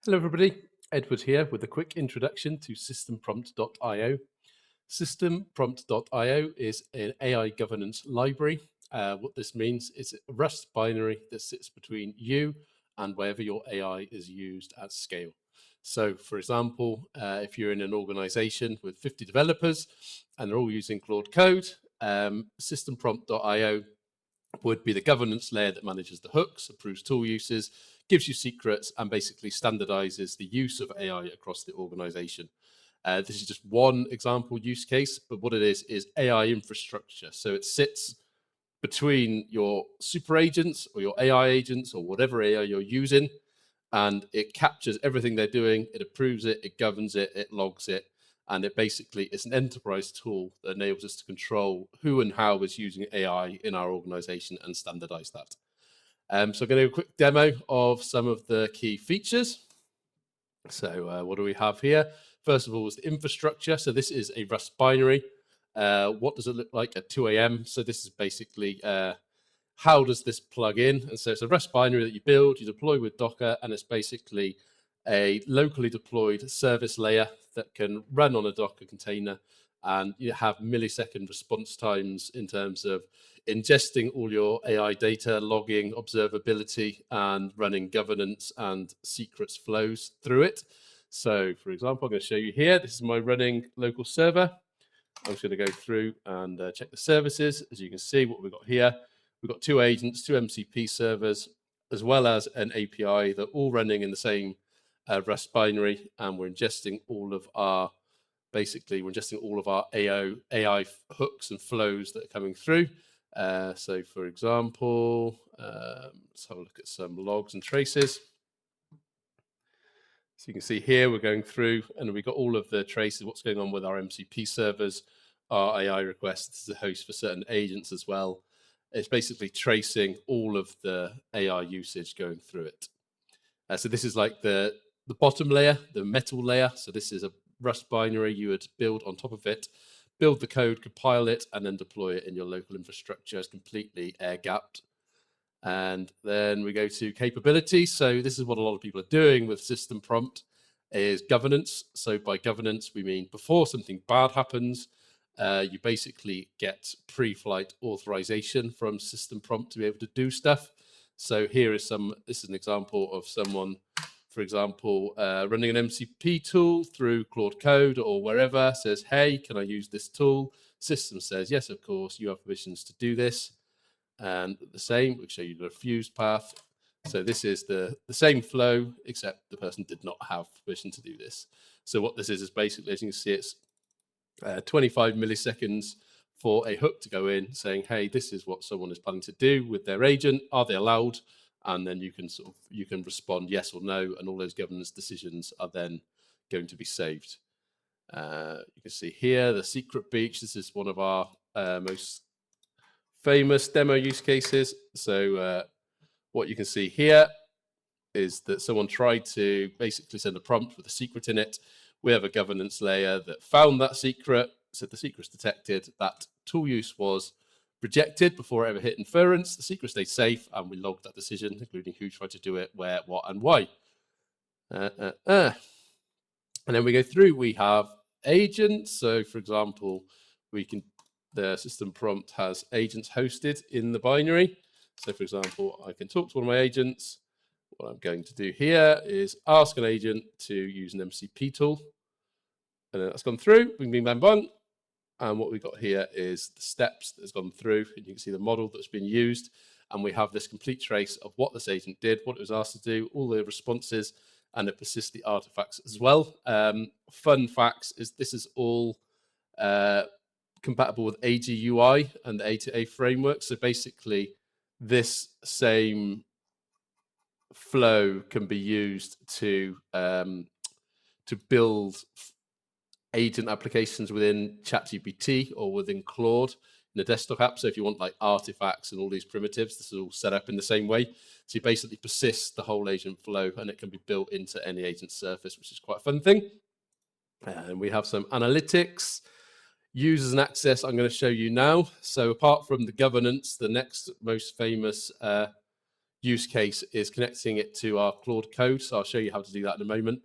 Hello everybody, Edward here with a quick introduction to systemprompt.io. Systemprompt.io is an AI governance library. What this means is a Rust binary that sits between you and wherever your AI is used at scale. So for example, if you're in an organization with 50 developers and they're all using Claude Code, systemprompt.io would be the governance layer that manages the hooks, approves tool uses, gives you secrets, and basically standardizes the use of AI across the organization. This is just one example use case, but what it is AI infrastructure. So it sits between your super agents or your AI agents or whatever AI you're using, and it captures everything they're doing, it approves it, it governs it, it logs it, and it basically is an enterprise tool that enables us to control who and how is using AI in our organization and standardize that. So I'm going to do a quick demo of some of the key features. So what do we have here? First of all is the infrastructure. So this is a Rust binary. What does it look like at 2 a.m.? So this is basically how does this plug in? And so it's a Rust binary that you build, you deploy with Docker, and it's basically a locally deployed service layer that can run on a Docker container, and you have millisecond response times in terms of ingesting all your AI data, logging, observability, and running governance and secrets flows through it. So for example, I'm going to show you here, this is my running local server. I'm just going to go through and check the services. As you can see, what we've got here, we've got two agents, two MCP servers, as well as an API. They're all running in the same Rust binary, and we're ingesting all of our, basically, we're ingesting all of our AI hooks and flows that are coming through. So for example, let's have a look at some logs and traces. So you can see here, we're going through and we've got all of the traces, what's going on with our MCP servers, our AI requests. This is a host for certain agents as well. It's basically tracing all of the AI usage going through it. So this is like the bottom layer, the metal layer. So this is a Rust binary you would build on top of it, build the code, compile it, and then deploy it in your local infrastructure. It's completely air-gapped. And then we go to capability. So this is what a lot of people are doing with system prompt is governance. So by governance, we mean before something bad happens, you basically get pre-flight authorization from system prompt to be able to do stuff. So here is this is an example of someone, for example, running an MCP tool through Claude Code or wherever, says, hey, can I use this tool? System says, yes, of course, you have permissions to do this. And the same, we'll show you the refused path. So this is the same flow, except the person did not have permission to do this. So what this is basically, as you can see, it's 25 milliseconds for a hook to go in saying, hey, this is what someone is planning to do with their agent. Are they allowed? And then you can respond yes or no, and all those governance decisions are then going to be saved. You can see here the secret breach. This is one of our most famous demo use cases. So what you can see here is that someone tried to basically send a prompt with a secret in it. We have a governance layer that found that secret, said the secret's detected, that tool use was rejected before it ever hit inference, the secret stayed safe, and we logged that decision, including who tried to do it, where, what, and why. And then we go through, we have agents. So for example, the system prompt has agents hosted in the binary. So for example, I can talk to one of my agents. What I'm going to do here is ask an agent to use an MCP tool. And then that's gone through, bing, bing, bang, bang. And what we've got here is the steps that's gone through. And you can see the model that's been used. And we have this complete trace of what this agent did, what it was asked to do, all the responses, and it persists the artifacts as well. Fun facts is this is all compatible with AGUI and the A2A framework. So basically, this same flow can be used to build agent applications within ChatGPT or within Claude in the desktop app. So if you want like artifacts and all these primitives, this is all set up in the same way. So you basically persist the whole agent flow, and it can be built into any agent surface, which is quite a fun thing. And we have some analytics. Users and access I'm going to show you now. So apart from the governance, the next most famous use case is connecting it to our Claude code. So I'll show you how to do that in a moment.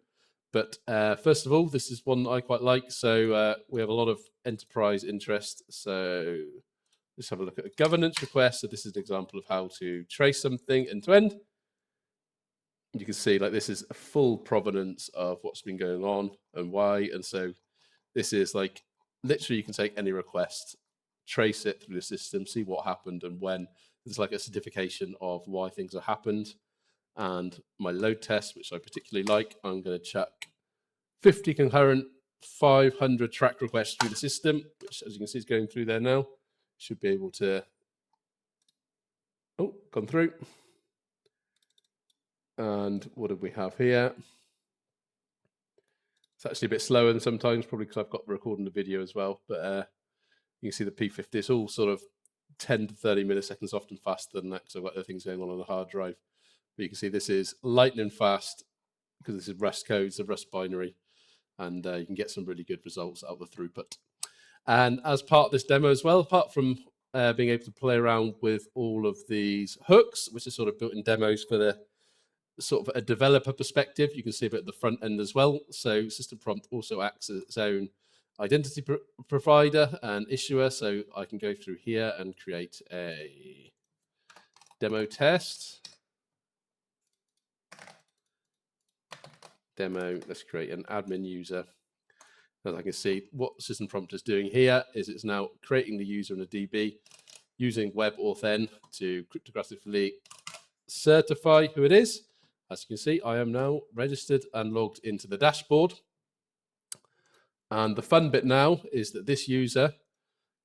But first of all, this is one I quite like. So we have a lot of enterprise interest. So let's have a look at a governance request. So this is an example of how to trace something end to end. You can see like this is a full provenance of what's been going on and why. And so this is like literally you can take any request, trace it through the system, see what happened and when. There's like a certification of why things have happened. And my load test, which I particularly like, I'm going to chuck 50 concurrent 500 track requests through the system, which as you can see is going through there now. Should be able to, oh, gone through. And what do we have here? It's actually a bit slower than sometimes, probably because I've got recording the video as well. But you can see the P50 is all sort of 10 to 30 milliseconds, often faster than that because I've got other things going on the hard drive. But you can see this is lightning fast because this is Rust code, it's a Rust binary, and you can get some really good results out of the throughput. And as part of this demo as well, apart from being able to play around with all of these hooks, which are sort of built-in demos for the sort of a developer perspective, you can see a bit at the front end as well. So System Prompt also acts as its own identity provider and issuer. So I can go through here and create a demo test. Demo, let's create an admin user. As I can see, what System Prompt is doing here is it's now creating the user in a DB using WebAuthn to cryptographically certify who it is. As you can see, I am now registered and logged into the dashboard. And the fun bit now is that this user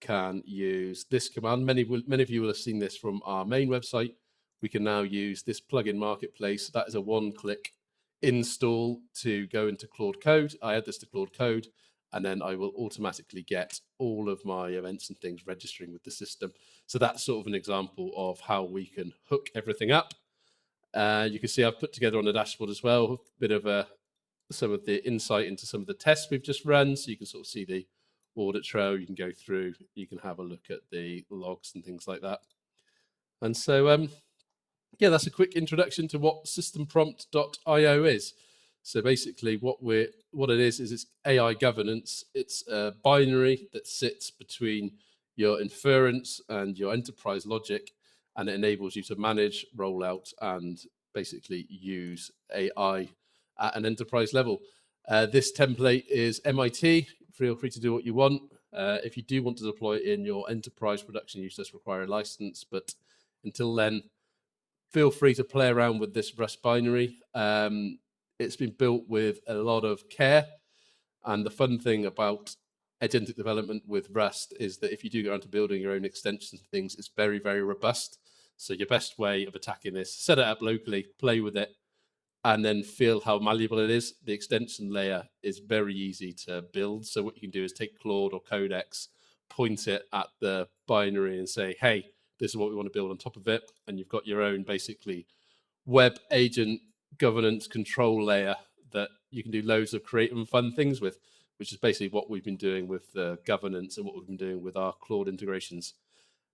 can use this command. Many of you will have seen this from our main website. We can now use this plugin marketplace. That is a one-click install to go into Claude Code. I add this to Claude Code, and then I will automatically get all of my events and things registering with the system. So that's sort of an example of how we can hook everything up. You can see I've put together on the dashboard as well a bit of some of the insight into some of the tests we've just run. So you can sort of see the audit trail, you can go through, you can have a look at the logs and things like that. And so, yeah, that's a quick introduction to what systemprompt.io is. So basically what it is it's AI governance. It's a binary that sits between your inference and your enterprise logic, and it enables you to manage, roll out, and basically use AI at an enterprise level. This template is MIT. Feel free to do what you want. If you do want to deploy it in your enterprise production, you just require a license. But until then, feel free to play around with this Rust binary. It's been built with a lot of care. And the fun thing about agentic development with Rust is that if you do go into building your own extensions and things, it's very, very robust. So your best way of attacking this, set it up locally, play with it, and then feel how malleable it is. The extension layer is very easy to build. So what you can do is take Claude or Codex, point it at the binary and say, hey, this is what we want to build on top of it. And you've got your own basically web agent governance control layer that you can do loads of creative and fun things with, which is basically what we've been doing with the governance and what we've been doing with our Claude integrations.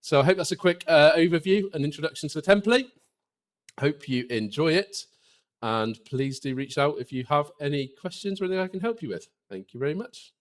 So I hope that's a quick overview and introduction to the template. Hope you enjoy it. And please do reach out if you have any questions or anything I can help you with. Thank you very much.